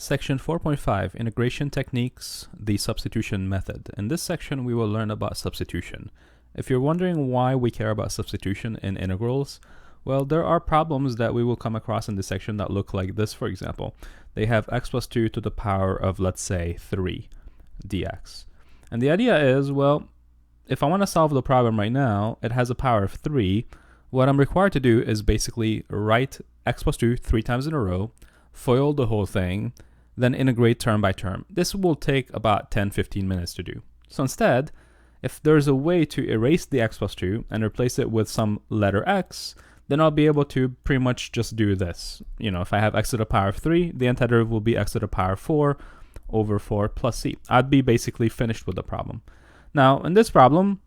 Section 4.5, Integration Techniques, the Substitution Method. In this section, we will learn about substitution. If you're wondering why we care about substitution in integrals, well, there are problems that we will come across in this section that look like this, for example. They have x plus 2 to the power of, let's say, 3 dx. And the idea is, well, if I want to solve the problem right now, it has a power of 3. What I'm required to do is basically write x plus 2 3 times in a row, FOIL the whole thing, then integrate term by term. This will take about 10-15 minutes to do. So instead, if there's a way to erase the x plus 2 and replace it with some letter x, then I'll be able to pretty much just do this. You know, if I have x to the power of 3, the antiderivative will be x to the power of 4 over 4 plus c. I'd be basically finished with the problem. Now, in this problem,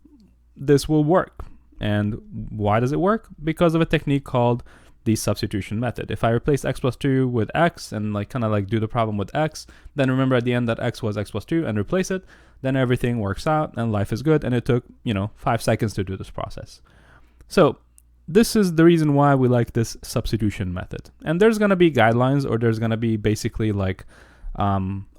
this will work. And why does it work? Because of a technique called the substitution method. If I replace x plus 2 with x and kind of do the problem with x, then remember at the end that x was x plus 2 and replace it, then everything works out and life is good. And it took, 5 seconds to do this process. So this is the reason why we like this substitution method. And there's going to be guidelines, or there's going to be basically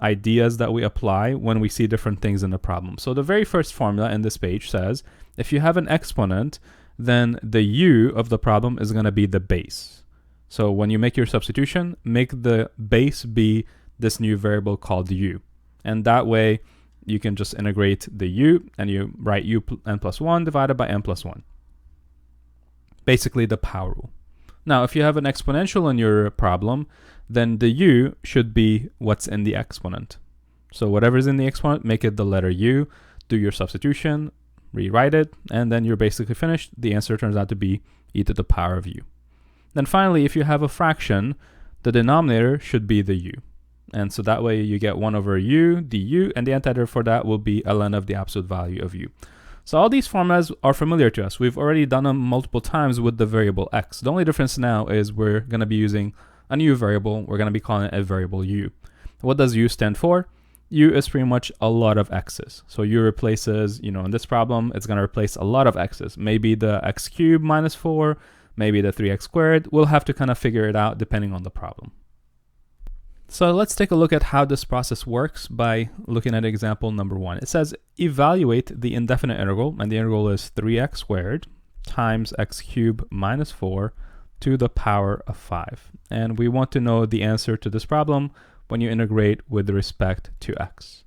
ideas that we apply when we see different things in the problem. So the very first formula in this page says, if you have an exponent, then the u of the problem is going to be the base. So when you make your substitution, make the base be this new variable called u. And that way you can just integrate the u and you write n plus 1 divided by n plus 1. Basically the power rule. Now, if you have an exponential in your problem, then the u should be what's in the exponent. So whatever's in the exponent, make it the letter u, do your substitution, rewrite it, and then you're basically finished. The answer turns out to be e to the power of u. Then finally, if you have a fraction, the denominator should be the u. And so that way you get 1 over u du, and the antiderivative for that will be ln of the absolute value of u. So all these formulas are familiar to us. We've already done them multiple times with the variable x. The only difference now is we're going to be using a new variable. We're going to be calling it a variable u. What does u stand for? U is pretty much a lot of x's. So u replaces, in this problem, it's going to replace a lot of x's. Maybe the x cubed minus 4, maybe the 3x squared. We'll have to kind of figure it out depending on the problem. So let's take a look at how this process works by looking at example number 1. It says evaluate the indefinite integral, and the integral is 3x squared times x cubed minus 4 to the power of 5. And we want to know the answer to this problem when you integrate with respect to x.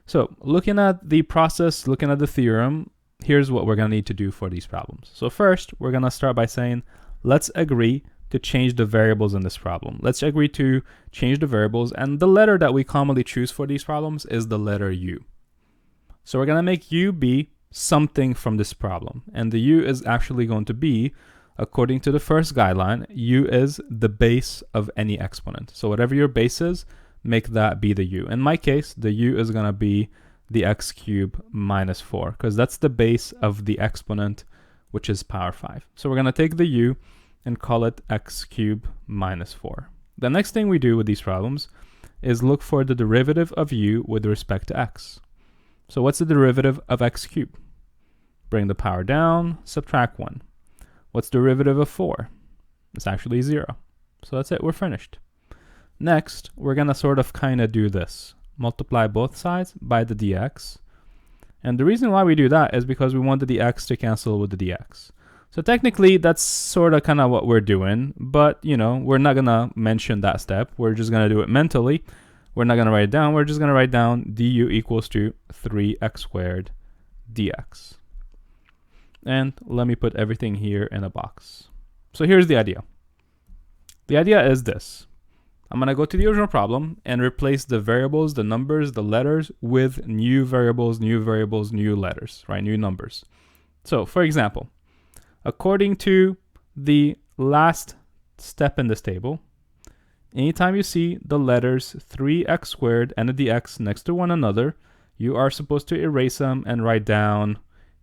So looking at the process, looking at the theorem, here's what we're going to need to do for these problems. So first, we're going to start by saying, let's agree to change the variables in this problem. Let's agree to change the variables, and the letter that we commonly choose for these problems is the letter u. So we're going to make u be something from this problem, and the u is actually going to be, according to the first guideline, u is the base of any exponent. So whatever your base is, make that be the u. In my case, the u is going to be the x cubed minus 4, because that's the base of the exponent, which is power 5. So we're going to take the u and call it x cubed minus 4. The next thing we do with these problems is look for the derivative of u with respect to x. So what's the derivative of x cubed? Bring the power down, subtract 1. What's the derivative of 4? It's actually 0. So that's it, we're finished. Next, we're going to kind of do this. Multiply both sides by the dx. And the reason why we do that is because we want the dx to cancel with the dx. So technically, that's kind of what we're doing, but we're not going to mention that step. We're just going to do it mentally. We're not going to write it down. We're just going to write down du equals to 3x squared dx. And let me put everything here in a box. So here's the idea. The idea is this. I'm going to go to the original problem and replace the variables, the numbers, the letters with new variables, new letters, right? New numbers. So for example, according to the last step in this table, anytime you see the letters 3x squared and a dx next to one another, you are supposed to erase them and write down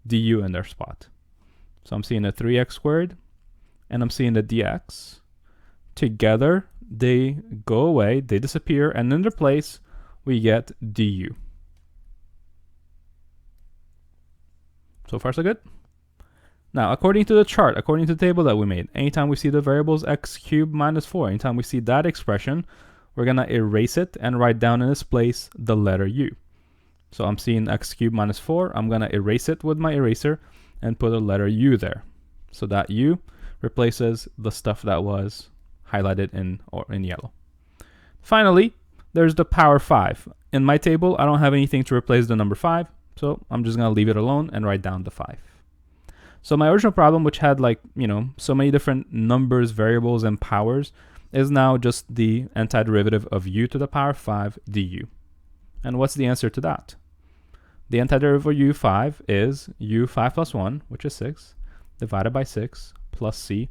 du in their spot. So I'm seeing a 3x squared and I'm seeing the dx. Together, they go away, they disappear, and in their place, we get du. So far, so good. Now, according to the chart, according to the table that we made, anytime we see the variables x cubed minus 4, anytime we see that expression, we're going to erase it and write down in its place the letter u. So I'm seeing x cubed minus 4. I'm going to erase it with my eraser and put a letter u there. So that u replaces the stuff that was highlighted in yellow. Finally, there's the power 5. In my table, I don't have anything to replace the number 5, so I'm just going to leave it alone and write down the 5. So my original problem, which had so many different numbers, variables, and powers, is now just the antiderivative of u to the power 5 du. And what's the answer to that? The antiderivative for u5 is u5 plus 1, which is 6, divided by 6, plus c,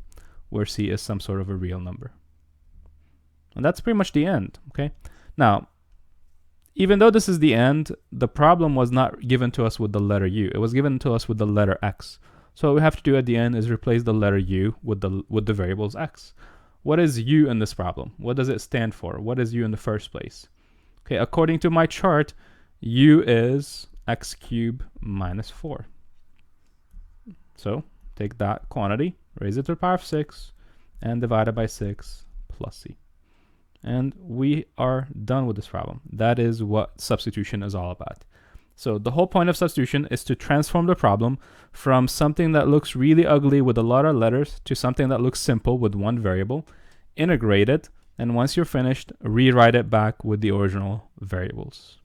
where c is some sort of a real number. And that's pretty much the end, okay? Now, even though this is the end, the problem was not given to us with the letter u. It was given to us with the letter x. So what we have to do at the end is replace the letter u with the variables x. What is u in this problem? What does it stand for? What is u in the first place? Okay, according to my chart, u is x cubed minus 4. So take that quantity, raise it to the power of 6, and divide it by 6 plus c. And we are done with this problem. That is what substitution is all about. So the whole point of substitution is to transform the problem from something that looks really ugly with a lot of letters to something that looks simple with one variable, integrate it, and once you're finished, rewrite it back with the original variables.